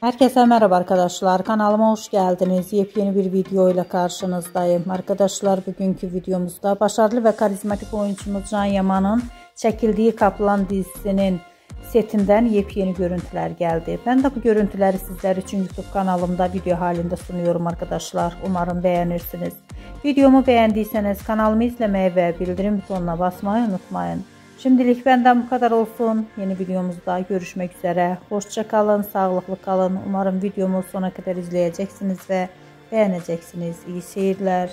Herkese merhaba arkadaşlar. Kanalıma hoş geldiniz. Yepyeni bir video ile karşınızdayım. Arkadaşlar bugünkü videomuzda başarılı ve karizmatik oyuncumuz Can Yaman'ın çekildiği Kaplan dizisinin setinden yepyeni görüntüler geldi. Ben de bu görüntüleri sizler için YouTube kanalımda video halinde sunuyorum arkadaşlar. Umarım beğenirsiniz. Videomu beğendiyseniz kanalımı izlemeyi ve bildirim butonuna basmayı unutmayın. Şimdilik benden bu kadar olsun. Yeni videomuzda görüşmek üzere. Hoşça kalın, sağlıklı kalın. Umarım videomu sona kadar izleyeceksiniz ve beğeneceksiniz. İyi seyirler.